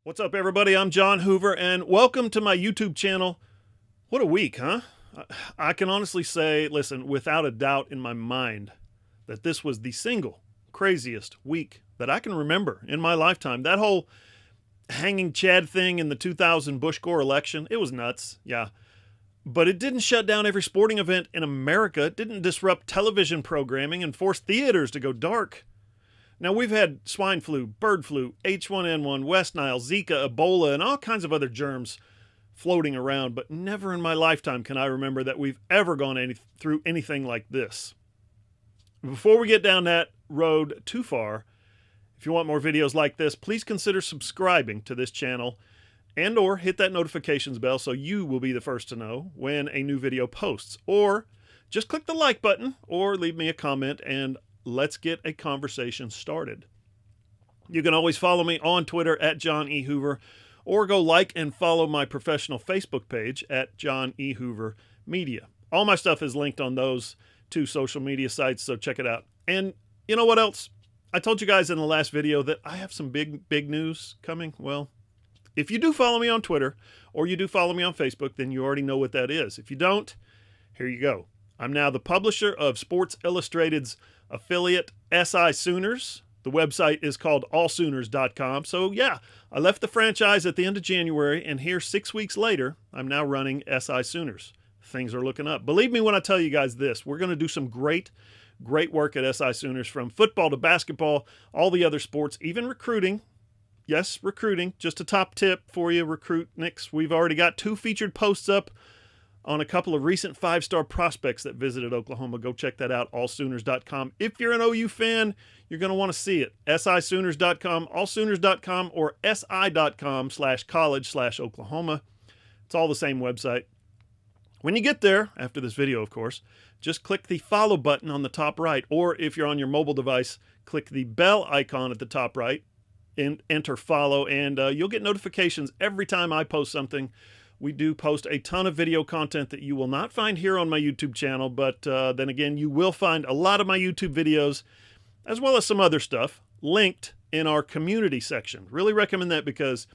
What's up, everybody? I'm John Hoover, and welcome to my YouTube channel. What a week, huh? I can honestly say, listen, without a doubt in my mind, that this was the single craziest week that I can remember in my lifetime. That whole hanging Chad thing in the 2000 Bush Gore election, it was nuts, yeah. But it didn't shut down every sporting event in America. It didn't disrupt television programming and force theaters to go dark. Now, we've had swine flu, bird flu, H1N1, West Nile, Zika, Ebola, and all kinds of other germs floating around, but never in my lifetime can I remember that we've ever gone through anything like this. Before we get down that road too far, if you want more videos like this, please consider subscribing to this channel and or hit that notifications bell so you will be the first to know when a new video posts. Or just click the like button or leave me a comment and let's get a conversation started. You can always follow me on Twitter at John E. Hoover, or go like and follow my professional Facebook page at John E. Hoover Media. All my stuff is linked on those two social media sites, so check it out. And you know what else? I told you guys in the last video that I have some big news coming. Well, if you do follow me on Twitter or you do follow me on Facebook, then you already know what that is. If you don't, here you go. I'm now the publisher of Sports Illustrated's affiliate SI Sooners. The website is called allsooners.com. So yeah, I left the franchise at the end of January, and here 6 weeks later, I'm now running SI Sooners. Things are looking up. Believe me when I tell you guys this, we're going to do some great work at SI Sooners, from football to basketball, all the other sports, even recruiting. Yes, recruiting. Just a top tip for you, recruitniks. We've already got 2 featured posts up on a couple of recent 5-star prospects that visited Oklahoma. Go check that out, allsooners.com. If you're an OU fan, you're going to want to see it. sisooners.com, allsooners.com, or si.com/college/Oklahoma. It's all the same website. When you get there, after this video, of course, just click the follow button on the top right, or if you're on your mobile device, click the bell icon at the top right and enter follow, and you'll get notifications every time I post something. We do post a ton of video content that you will not find here on my YouTube channel, but then again, you will find a lot of my YouTube videos, as well as some other stuff, linked in our community section. Really recommend that because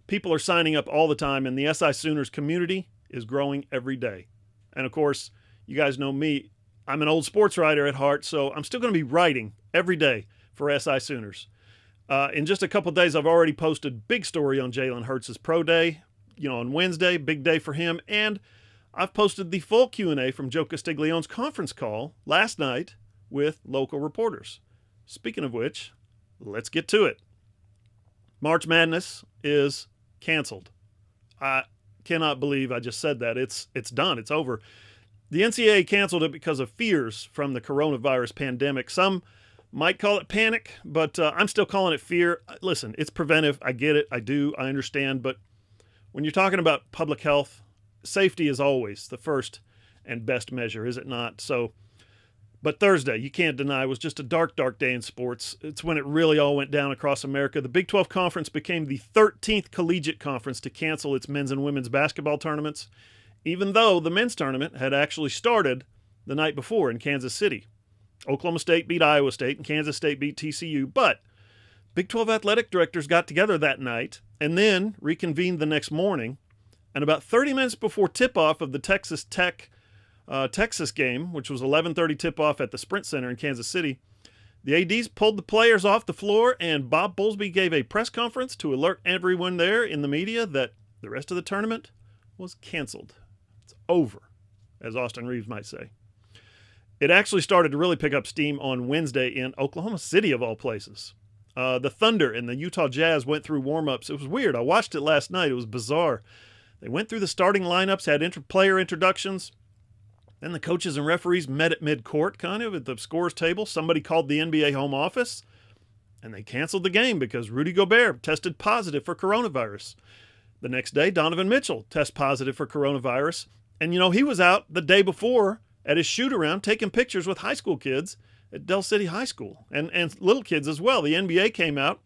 people are signing up all the time, and the SI Sooners community is growing every day. And of course, you guys know me. I'm an old sports writer at heart, so I'm still going to be writing every day for SI Sooners. In just a couple days, I've already posted big story on Jalen Hurts' pro day. On Wednesday, big day for him. And I've posted the full Q&A from Joe Castiglione's conference call last night with local reporters. Speaking of which, let's get to it. March Madness is canceled. I cannot believe I just said that. It's done. It's over. The NCAA canceled it because of fears from the coronavirus pandemic. Some might call it panic, but I'm still calling it fear. Listen, it's preventive. I get it. I do. I understand. But when you're talking about public health, safety is always the first and best measure, is it not? But Thursday, you can't deny, was just a dark day in sports. It's when it really all went down across America. The Big 12 Conference became the 13th collegiate conference to cancel its men's and women's basketball tournaments, even though the men's tournament had actually started the night before in Kansas City. Oklahoma State beat Iowa State and Kansas State beat TCU, but Big 12 athletic directors got together that night and then reconvened the next morning. And about 30 minutes before tip-off of the Texas Tech Texas game, which was 11:30 tip-off at the Sprint Center in Kansas City, the ADs pulled the players off the floor, and Bob Bowlesby gave a press conference to alert everyone there in the media that the rest of the tournament was canceled. It's over, as Austin Reeves might say. It actually started to really pick up steam on Wednesday in Oklahoma City, of all places. The Thunder and the Utah Jazz went through warm-ups. It was weird. I watched it last night. It was bizarre. They went through the starting lineups, had player introductions. Then the coaches and referees met at mid-court, kind of, at the scorer's table. Somebody called the NBA home office, and they canceled the game because Rudy Gobert tested positive for coronavirus. The next day, Donovan Mitchell tested positive for coronavirus. And, he was out the day before at his shoot-around taking pictures with high school kids at Del City High School, and little kids as well. The NBA came out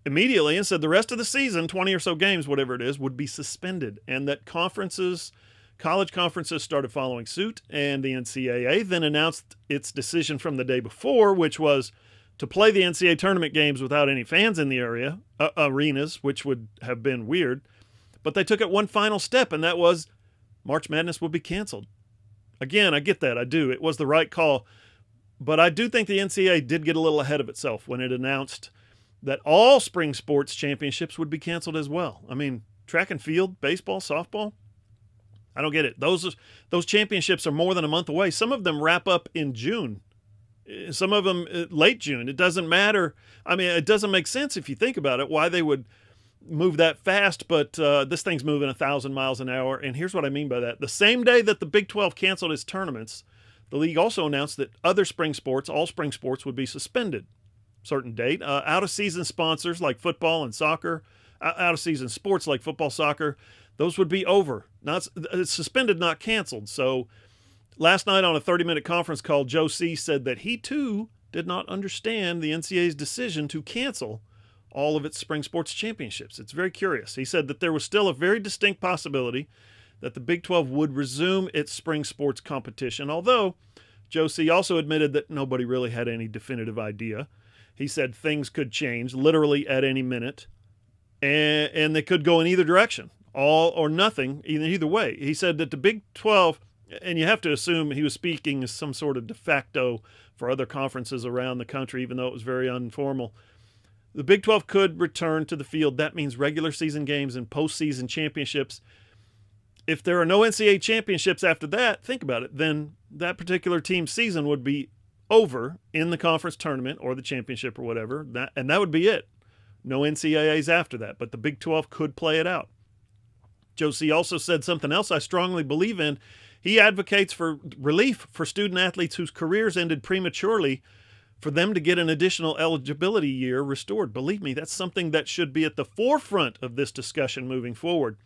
immediately and said the rest of the season, 20 or so games, whatever it is, would be suspended, and that college conferences started following suit, and the NCAA then announced its decision from the day before, which was to play the NCAA tournament games without any fans in the arenas, which would have been weird. But they took it one final step, and that was March Madness would be canceled. Again, I get that. I do. It was the right call. But I do think the NCAA did get a little ahead of itself when it announced that all spring sports championships would be canceled as well. I mean, track and field, baseball, softball, I don't get it. Those championships are more than a month away. Some of them wrap up in June. Some of them late June. It doesn't matter. I mean, it doesn't make sense if you think about it, why they would move that fast, but this thing's moving 1,000 miles an hour, and here's what I mean by that. The same day that the Big 12 canceled its tournaments, the league also announced that other spring sports, all spring sports, would be suspended. Certain date. Out-of-season sponsors like football and soccer, out-of-season sports like football, soccer, those would be over. Not suspended, not canceled. So last night on a 30-minute conference call, Joe C. said that he, too, did not understand the NCAA's decision to cancel all of its spring sports championships. It's very curious. He said that there was still a very distinct possibility that the Big 12 would resume its spring sports competition, although Joe C. also admitted that nobody really had any definitive idea. He said things could change literally at any minute, and they could go in either direction, all or nothing, either way. He said that the Big 12, and you have to assume he was speaking as some sort of de facto for other conferences around the country, even though it was very informal. The Big 12 could return to the field. That means regular season games and postseason championships. If there are no NCAA championships after that, think about it, then that particular team's season would be over in the conference tournament or the championship or whatever, and that would be it. No NCAAs after that, but the Big 12 could play it out. Joe C. also said something else I strongly believe in. He advocates for relief for student athletes whose careers ended prematurely, for them to get an additional eligibility year restored. Believe me, that's something that should be at the forefront of this discussion moving forward.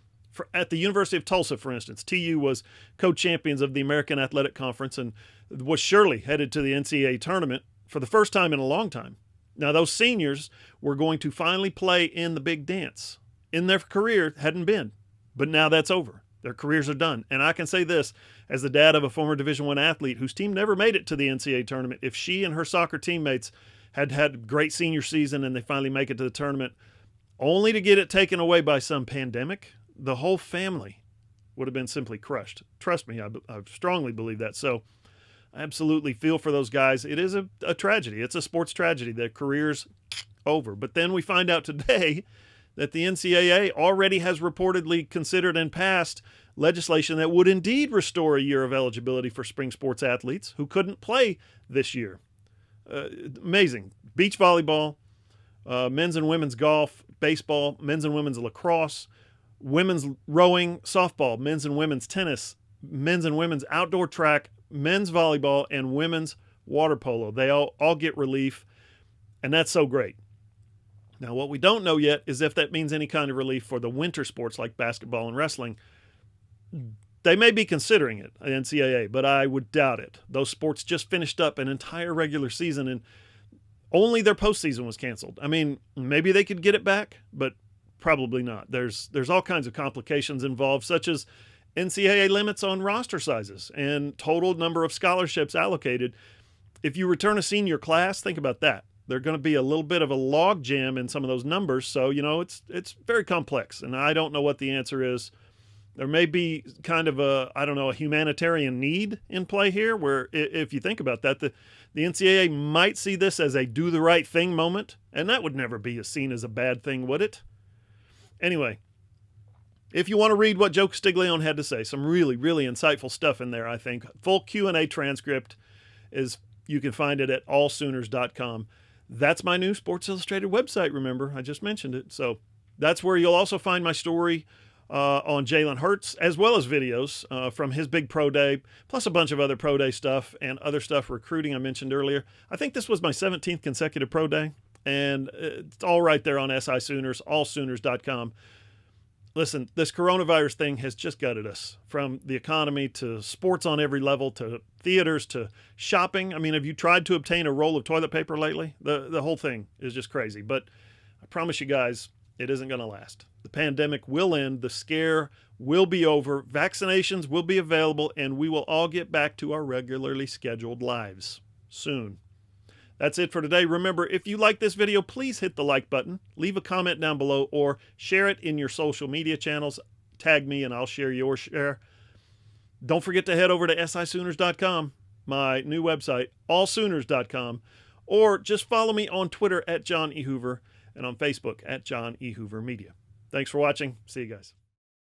At the University of Tulsa, for instance, TU was co-champions of the American Athletic Conference and was surely headed to the NCAA tournament for the first time in a long time. Now, those seniors were going to finally play in the big dance. In their career, hadn't been. But now that's over. Their careers are done. And I can say this, as the dad of a former Division I athlete whose team never made it to the NCAA tournament, if she and her soccer teammates had had a great senior season and they finally make it to the tournament, only to get it taken away by some pandemic, the whole family would have been simply crushed. Trust me, I strongly believe that. So I absolutely feel for those guys. It is a tragedy. It's a sports tragedy. Their career's over. But then we find out today that the NCAA already has reportedly considered and passed legislation that would indeed restore a year of eligibility for spring sports athletes who couldn't play this year. Amazing. Beach volleyball, men's and women's golf, baseball, men's and women's lacrosse, women's rowing, softball, men's and women's tennis, men's and women's outdoor track, men's volleyball, and women's water polo. They all get relief, and that's so great. Now, what we don't know yet is if that means any kind of relief for the winter sports like basketball and wrestling. They may be considering it, NCAA, but I would doubt it. Those sports just finished up an entire regular season, and only their postseason was canceled. I mean, maybe they could get it back, but probably not. There's all kinds of complications involved, such as NCAA limits on roster sizes and total number of scholarships allocated. If you return a senior class, think about that. There's going to be a little bit of a log jam in some of those numbers. So, it's very complex, and I don't know what the answer is. There may be kind of a humanitarian need in play here where, if you think about that, the NCAA might see this as a do the right thing moment, and that would never be seen as a bad thing, would it? Anyway, if you want to read what Joe Castiglione had to say, some really, really insightful stuff in there, I think. Full Q&A transcript you can find it at allsooners.com. That's my new Sports Illustrated website, remember? I just mentioned it. So that's where you'll also find my story on Jalen Hurts, as well as videos from his big pro day, plus a bunch of other pro day stuff and other stuff recruiting I mentioned earlier. I think this was my 17th consecutive pro day, and it's all right there on SI Sooners, allsooners.com. Listen, this coronavirus thing has just gutted us, from the economy to sports on every level to theaters to shopping. I mean, have you tried to obtain a roll of toilet paper lately? The whole thing is just crazy. But I promise you guys, it isn't going to last. The pandemic will end. The scare will be over. Vaccinations will be available, and we will all get back to our regularly scheduled lives soon. That's it for today. Remember, if you like this video, please hit the like button, leave a comment down below, or share it in your social media channels. Tag me and I'll share your share. Don't forget to head over to sisooners.com, my new website, allsooners.com, or just follow me on Twitter at John E. Hoover and on Facebook at John E. Hoover Media. Thanks for watching. See you guys.